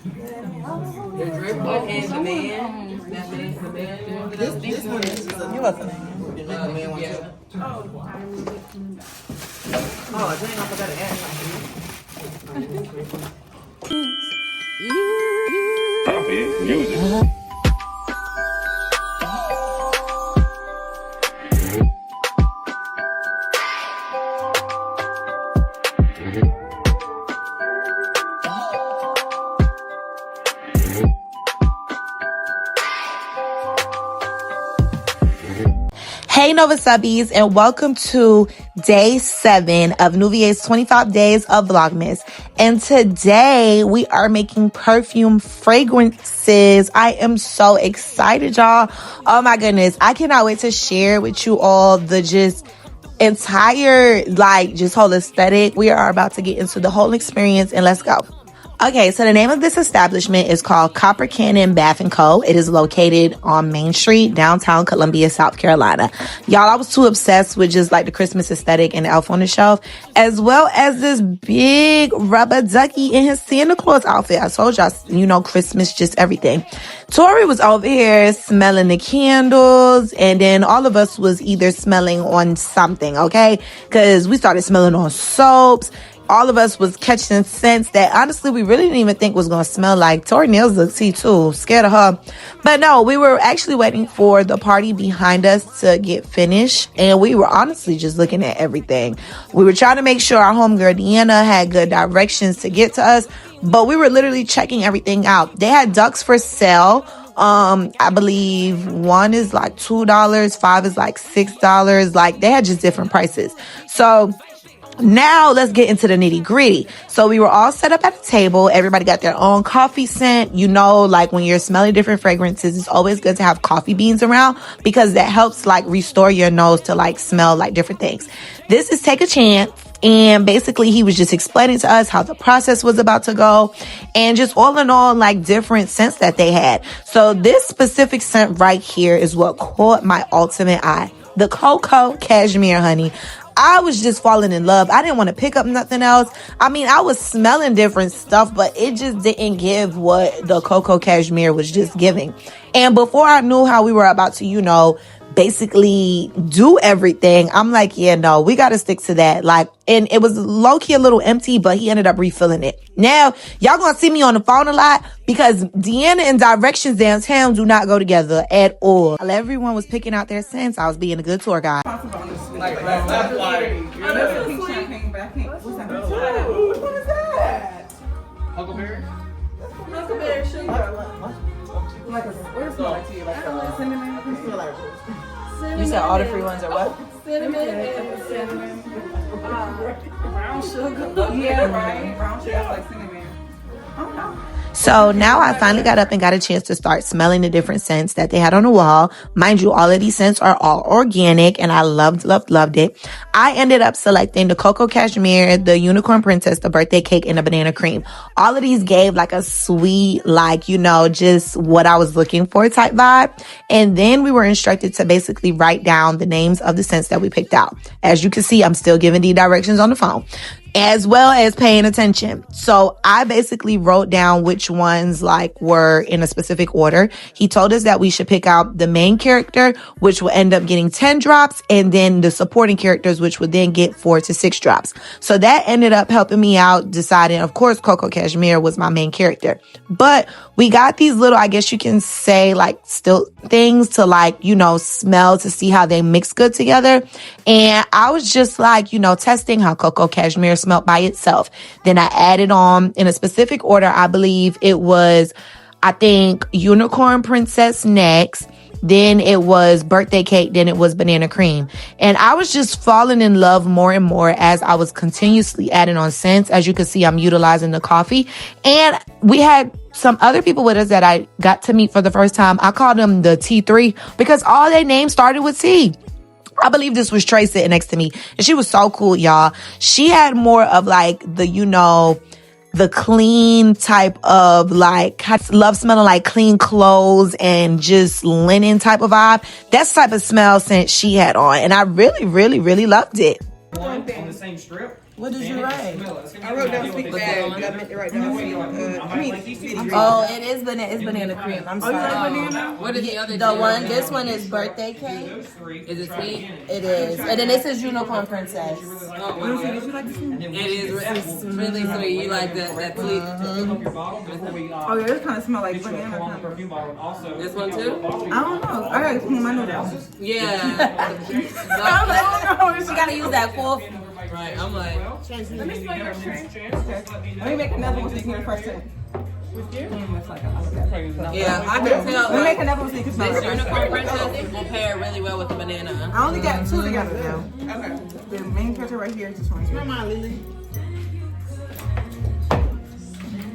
This one is you welcome. The man one too. Oh, dang, I forgot to add. Copy music. Hey Nova Subbies, and welcome to day 7 of Noviae'S 25 Days of Vlogmas. And today we are making perfume fragrances. I am so excited, y'all. Oh my goodness. I cannot wait to share with you all the just entire, just whole aesthetic. We are about to get into the whole experience, and let's go. Okay, so the name of this establishment is called Copper Cannon Bath & Co. It is located on Main Street, downtown Columbia, South Carolina. Y'all, I was too obsessed with just the Christmas aesthetic and Elf on the Shelf, as well as this big rubber ducky in his Santa Claus outfit. I told y'all, Christmas, just everything. Tori was over here smelling the candles, and then all of us was either smelling on something, okay? Because we started smelling on soaps. All of us was catching scents that honestly we really didn't even think was going to smell like. Tori nails look too, scared of her. But no, we were actually waiting for the party behind us to get finished, and we were honestly just looking at everything. We were trying to make sure our homegirl Deanna had good directions to get to us, but we were literally checking everything out. They had ducks for sale. I believe one is $2, 5 is $6. They had just different prices. So now let's get into the nitty gritty. So we were all set up at a table. Everybody got their own coffee scent. When you're smelling different fragrances, it's always good to have coffee beans around because that helps restore your nose to smell different things. This is Take a Chance. And basically he was just explaining to us how the process was about to go and just all in all, different scents that they had. So this specific scent right here is what caught my ultimate eye. The Cocoa Cashmere, honey. I was just falling in love. I didn't want to pick up nothing else. I was smelling different stuff, but it just didn't give what the Cocoa Cashmere was just giving. And before I knew how we were about to, basically do everything, I'm like, yeah, no, we got to stick to that. And it was low-key a little empty, but he ended up refilling it. Now, y'all gonna see me on the phone a lot because Deanna and directions downtown do not go together at all. While everyone was picking out their scents, I was being a good tour guide. What is that? Huckleberry? Huckleberry sugar. What does it smell like to you? Cinnamon? You said all the free ones are what? Cinnamon. Brown sugar. Yeah, right. Brown sugar is cinnamon. I don't know. So now I finally got up and got a chance to start smelling the different scents that they had on the wall. Mind you, all of these scents are all organic, and I loved it. I ended up selecting the Cocoa Cashmere, the Unicorn Princess, the Birthday Cake, and the Banana Cream. All of these gave a sweet, just what I was looking for type vibe. And then we were instructed to basically write down the names of the scents that we picked out. As you can see, I'm still giving the directions on the phone, as well as paying attention. So I basically wrote down which ones were in a specific order. He told us that we should pick out the main character, which will end up getting 10 drops, and then the supporting characters, which would then get 4 to 6 drops. So that ended up helping me out deciding, of course, Cocoa Cashmere was my main character. But we got these little, I guess you can say, still things to smell to see how they mix good together. And I was just testing how Cocoa Cashmere smelled by itself. Then I added on in a specific order. I believe it was, Unicorn Princess next. Then it was Birthday Cake. Then it was Banana Cream. And I was just falling in love more and more as I was continuously adding on scents. As you can see, I'm utilizing the coffee. And we had some other people with us that I got to meet for the first time. I called them the T3 because all their names started with T. I believe this was Trey sitting next to me, and she was so cool, y'all. She had more of the clean type of I love smelling clean clothes and just linen type of vibe. That's the type of smell scent she had on, and I really, really, really loved it. One on the same strip? What did you write? I wrote down speak bad, but I meant to write down Oh, it is banana. It's banana cream. I'm sorry. banana? What is the other? The one. This one is birthday cake. Is it sweet? It is, and then this is unicorn princess. Oh, wow. It is really sweet. You like that sweet? Oh yeah, this kind of smell like banana. This one too? I don't know. I gotta clean my nose. Yeah. She gotta use that fork. Right. I'm like. Let me smell your drink. Let me make another one so you can hear the first thing. Yeah, I can tell. Let me make another one so you can smell This it. unicorn princess will pair really well with the banana. I only got two together now. Okay. The main character right here is this one. Smell mine, Lily.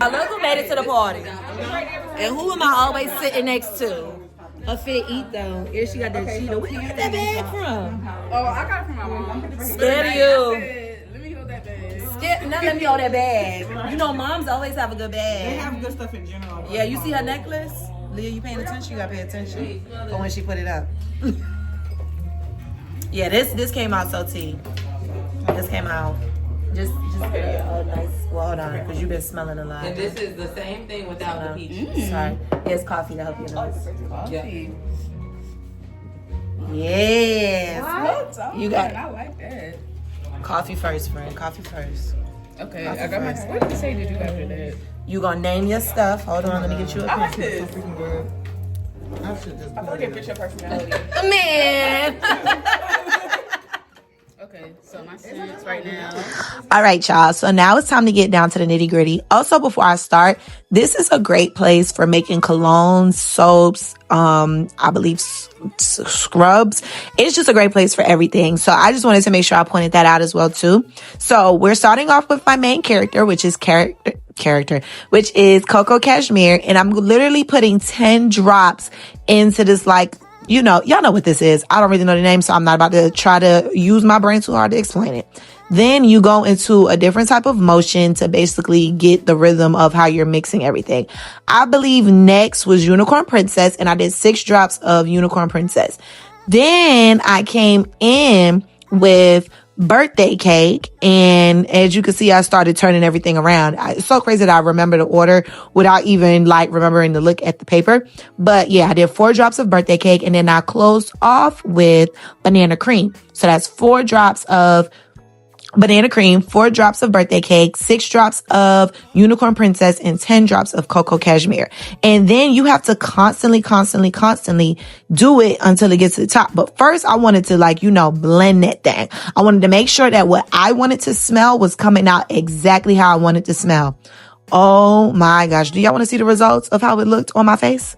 I look who made it to the party. And who am I always sitting next to? A fit eat though. Here she got that Cheeto. Where you get that bag from? Oh, I got it from my mom. Scared of you. Let me hold that bag. Now let me hold that bag. You know, moms always have a good They bag. have good stuff in general. Yeah, you see her necklace? Leah, you paying attention? You gotta pay attention. For when she put it up. Yeah, this came out so tea. This came out. Just oh nice. Well, hold on, because you've been smelling a lot. And this is the same thing without the peach. Sorry. It's coffee to help you nose. Yeah. Yes. You got I like that. coffee first, friend. Coffee first. Okay, I got my. What did you say? Did you after that? You gonna name your stuff. Hold on, let me get you a I like pen. this. I feel like it fits your personality. Man. Okay, so my scents right now. All right, y'all. So now it's time to get down to the nitty gritty. Also, before I start, this is a great place for making colognes, soaps, I believe scrubs. It's just a great place for everything. So I just wanted to make sure I pointed that out as well too. So we're starting off with my main character, which is which is Coco Cashmere. And I'm literally putting 10 drops into this, like, you know, y'all know what this is. I don't really know the name, so I'm not about to try to use my brain too hard to explain it. Then you go into a different type of motion to basically get the rhythm of how you're mixing everything. I believe next was Unicorn Princess, and I did 6 drops of Unicorn Princess. Then I came in with Birthday Cake, and as you can see, I started turning everything around. It's so crazy that I remember the order without even like remembering to look at the paper. But yeah, I did 4 drops of Birthday Cake, and then I closed off with Banana Cream. So that's 4 drops of Banana Cream, 4 drops of Birthday Cake, 6 drops of Unicorn Princess, and 10 drops of Coco Cashmere. And then you have to constantly do it until it gets to the top. But first, I wanted to, like, you know, blend that thing. I wanted to make sure that what I wanted to smell was coming out exactly how I wanted to smell. Oh my gosh. Do y'all want to see the results of how it looked on my face?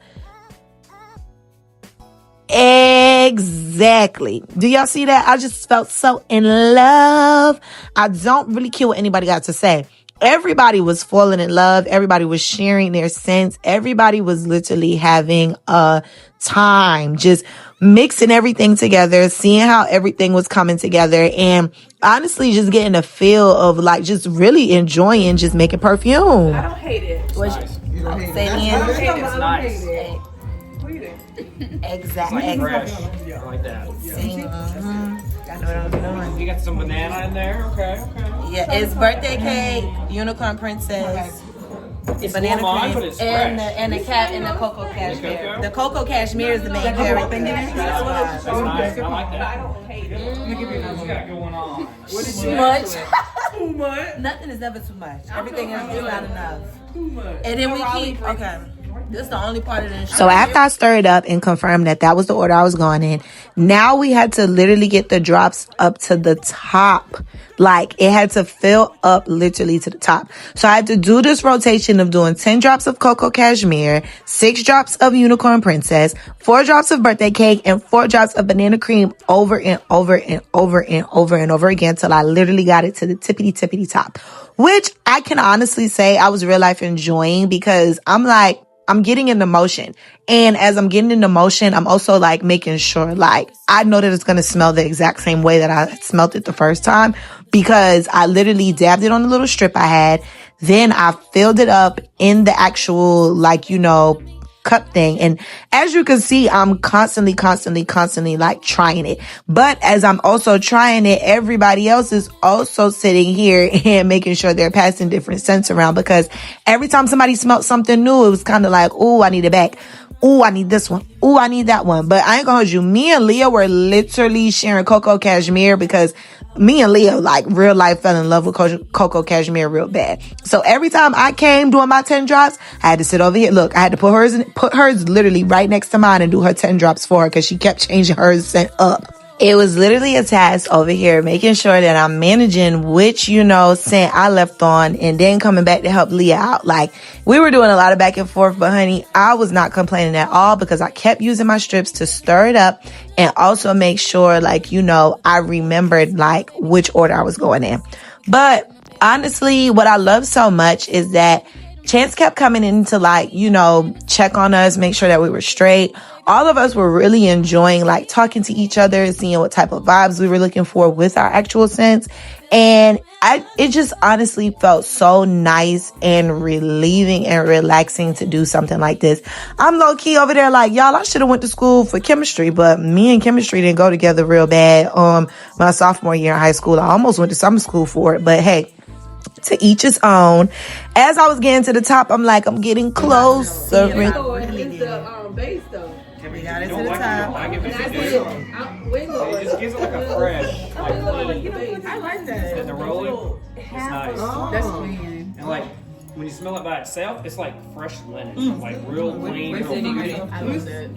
Exactly. Do y'all see that? I just felt so in love. I don't really care what anybody got to say. Everybody was falling in love. Everybody was sharing their scents. Everybody was literally having a time, just mixing everything together, seeing how everything was coming together, and honestly just getting a feel of like just really enjoying just making perfume. I don't hate it. You don't hate it. It's nice. Exactly. Fresh. I like that. I know what I'm doing. You got some banana in there? Okay. Yeah, it's Birthday Cake, Unicorn Princess, It's Banana mine, Cream, but it's and fresh. the Coco Cashmere. Coco? The Coco Cashmere is the main character. That's nice. I like I that. don't hate it. Let me give you What you got going on? What is Too much. Too much. Nothing is ever too much. Everything is not enough. Too much. And then we keep, okay. This is the only part of the So after I stirred up and confirmed that that was the order I was going in, now we had to literally get the drops up to the top. Like, it had to fill up literally to the top. So I had to do this rotation of doing 10 drops of Coco Cashmere, 6 drops of Unicorn Princess, 4 drops of Birthday Cake, and 4 drops of Banana Cream over and over and over and over and over again till I literally got it to the tippity top. Which I can honestly say I was real life enjoying, because I'm getting into motion. And as I'm getting into motion, I'm also like making sure, like, I know that it's going to smell the exact same way that I smelled it the first time, because I literally dabbed it on the little strip I had. Then I filled it up in the actual, like, you know, cup thing. And as you can see, I'm constantly like trying it. But as I'm also trying it, everybody else is also sitting here and making sure they're passing different scents around, because every time somebody smelled something new, it was kind of like, oh, I need it back. Oh, I need this one. Oh, I need that one. But I ain't gonna hold you. Me and Leah were literally sharing Coco Cashmere, because me and Leah, like, real life fell in love with Coco Cashmere real bad. So every time I came doing my 10 drops, I had to sit over here. Look, I had to put hers literally right next to mine and do her 10 drops for her, because she kept changing hers scent up. It was literally a task over here, making sure that I'm managing which, scent I left on, and then coming back to help Leah out. Like, we were doing a lot of back and forth, but honey, I was not complaining at all, because I kept using my strips to stir it up and also make sure, like, I remembered, like, which order I was going in. But honestly, what I love so much is that Chance kept coming in to, like, check on us, make sure that we were straight. All of us were really enjoying, like, talking to each other, seeing what type of vibes we were looking for with our actual scents. And it just honestly felt so nice and relieving and relaxing to do something like this. I'm low key over there like, y'all, I should have went to school for chemistry, but me and chemistry didn't go together real bad. My sophomore year in high school, I almost went to summer school for it, but hey, to each his own. As I was getting to the top, I'm like, I'm getting closer. It's the base though. We got it to the top. It just gives it like a fresh, like, I like that. and the rolling, it's nice. That's clean. And like, when you smell it by itself, it's like fresh linen, like real clean, real pretty. I love that.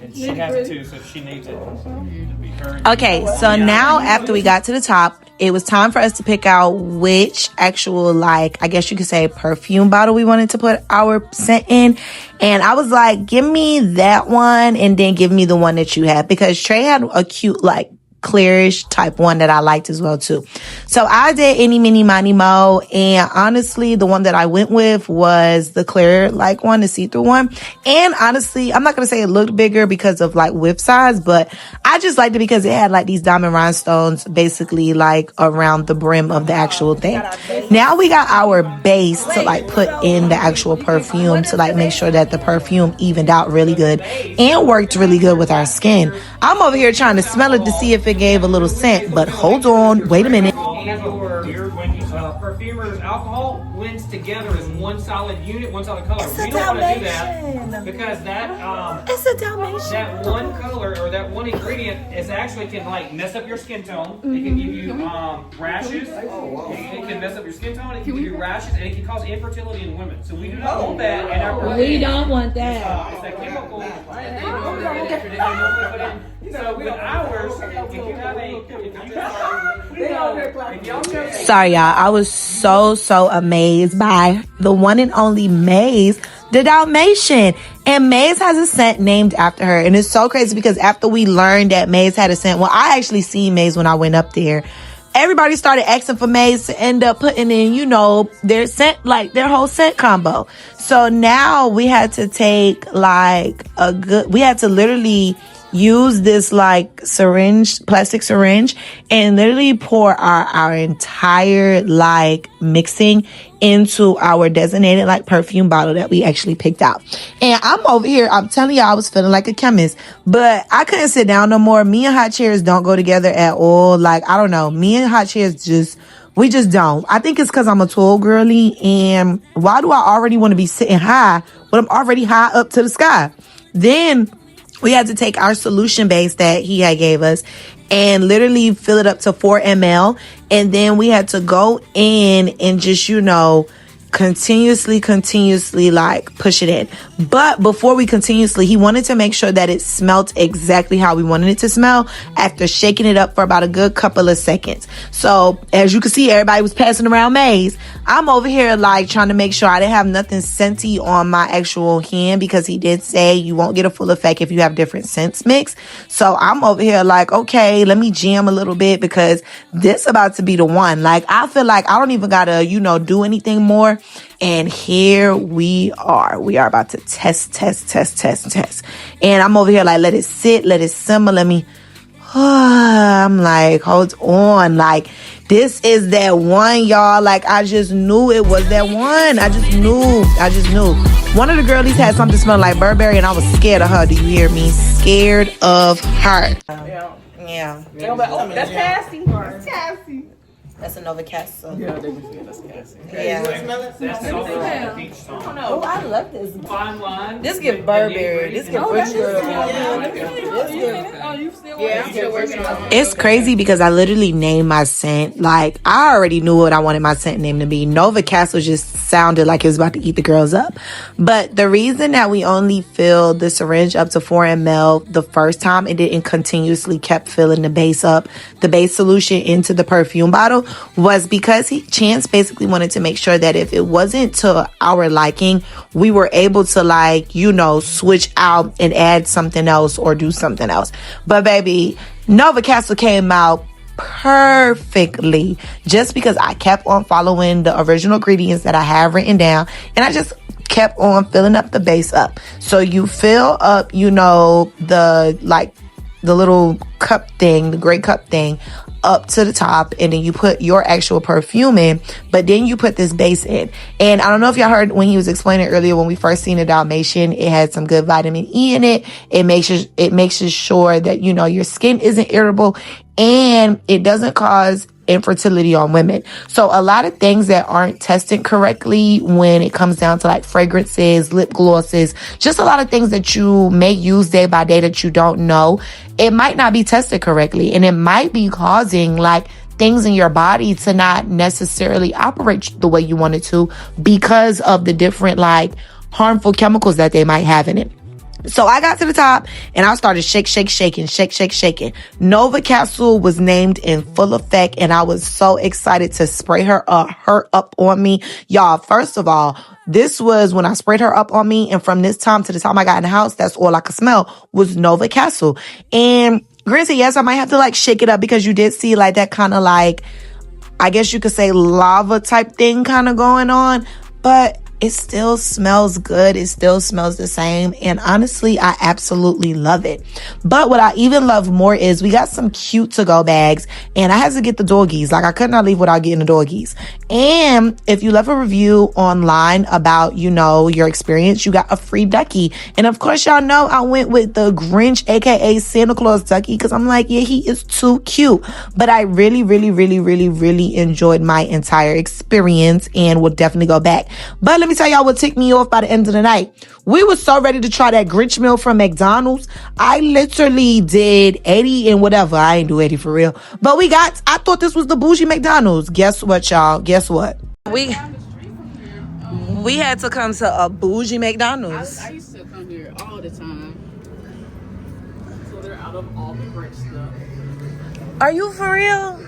And she has it too, so if she needs it, it'd be her. Okay, so now after we got to the top, it was time for us to pick out which actual, like, I guess you could say perfume bottle we wanted to put our scent in. And I was like, give me that one and then give me the one that you have, because Trey had a cute, like, clearish type one that I liked as well too. So I did any, mini, money, mo, and honestly, the one that I went with was the clear, like, one, the see-through one. And honestly, I'm not gonna say it looked bigger because of, like, whip size, but I just liked it because it had, like, these diamond rhinestones basically, like, around the brim of the actual thing. Now we got our base to, like, put in the actual perfume to, like, make sure that the perfume evened out really good and worked really good with our skin. I'm over here trying to smell it to see if it gave a little scent, but hold on, wait a minute. Perfumers, alcohol blends together as one solid unit, one solid color. We don't want to do that because It's a Dalmatian. that one color or that one ingredient is actually can, like, mess up your skin tone. It can give you rashes. It can mess up your skin tone. It can give you rashes, and it can cause infertility in women. So we do not want that in our perfume. We don't want that. It's a chemical that they normally put in. So with ours, if you have Sorry, y'all. I was so amazed by the one and only Maze, the Dalmatian. And Maze has a scent named after her. And it's so crazy because after we learned that Maze had a scent, well, I actually seen Maze when I went up there. Everybody started asking for Maze to end up putting in, their scent, like their whole scent combo. So now we had to take we had to literally use this like plastic syringe, and literally pour our entire like mixing into our designated like perfume bottle that we actually picked out. And I'm over here, I'm telling you, I was feeling like a chemist, but I couldn't sit down no more. Me and hot chairs don't go together at all. Like, I don't know. Me and hot chairs we just don't. I think it's because I'm a tall girly, and why do I already want to be sitting high when I'm already high up to the sky? Then we had to take our solution base that he had gave us and literally fill it up to 4 ml. And then we had to go in and just, continuously like push it in. But before we he wanted to make sure that it smelled exactly how we wanted it to smell after shaking it up for about a good couple of seconds. So as you can see, everybody was passing around Maze. I'm over here like trying to make sure I didn't have nothing scenty on my actual hand, because he did say you won't get a full effect if you have different scents mixed. So I'm over here like, okay, let me jam a little bit, because this about to be the one. Like, I feel like I don't even gotta, do anything more. And here we are. We are about to test. And I'm over here like, let it sit, let it simmer. Let me I'm like, hold on. Like, this is that one, y'all. Like, I just knew it was that one. I just knew. One of the girlies had something smell like Burberry, and I was scared of her. Do you hear me? Scared of her. Yeah. Oh, that's Cassie. That's Cassie. That's a Nova Castle. Yeah, they be saying that's Cassie. Yeah. That's the beach song. Oh, I love this. Fine line. This give Burberry. This give French girl. It's crazy because I literally named my scent. Like, I already knew what I wanted my scent name to be. Nova Castle just sounded like it was about to eat the girls up. But the reason that we only filled the syringe up to 4 ml the first time and didn't continuously kept filling the base up, the base solution into the perfume bottle, was because Chance basically wanted to make sure that if it wasn't to our liking, we were able to, like, you know, switch out and add something else or do something else. But baby, Nova Castle came out perfectly just because I kept on following the original ingredients that I have written down, and I just kept on filling up the base up. So you fill up, you know, the little cup thing, the gray cup thing, up to the top, and then you put your actual perfume in, but then you put this base in. And I don't know if y'all heard when he was explaining earlier, when we first seen the Dalmatian, it had some good vitamin E in it. It makes sure that, you know, your skin isn't irritable, and it doesn't cause infertility on women. So a lot of things that aren't tested correctly when it comes down to like fragrances, lip glosses, just a lot of things that you may use day by day that you don't know, it might not be tested correctly, and it might be causing like things in your body to not necessarily operate the way you want it to because of the different like harmful chemicals that they might have in it. So I got to the top and I started shaking. Nova Castle was named in full effect, and I was so excited to spray her up on me. Y'all, first of all, this was when I sprayed her up on me, and from this time to the time I got in the house, that's all I could smell was Nova Castle. And granted, yes, I might have to like shake it up because you did see like that kind of like, I guess you could say lava type thing kind of going on, but it still smells good. It still smells the same. And honestly, I absolutely love it. But what I even love more is we got some cute to-go bags, and I had to get the doggies. Like, I could not leave without getting the doggies. And if you left a review online about, you know, your experience, you got a free ducky. And of course, y'all know I went with the Grinch, aka Santa Claus ducky, because I'm like, yeah, he is too cute. But I really enjoyed my entire experience and will definitely go back. But let me tell y'all what ticked me off by the end of the night. We were so ready to try that Grinch meal from McDonald's. I literally did 80 and whatever. I ain't do 80 for real. But I thought this was the bougie McDonald's. Guess what, y'all? Guess what? We had to come to a bougie McDonald's. I used to come here all the time. So they're out of all the Grinch stuff. Are you for real?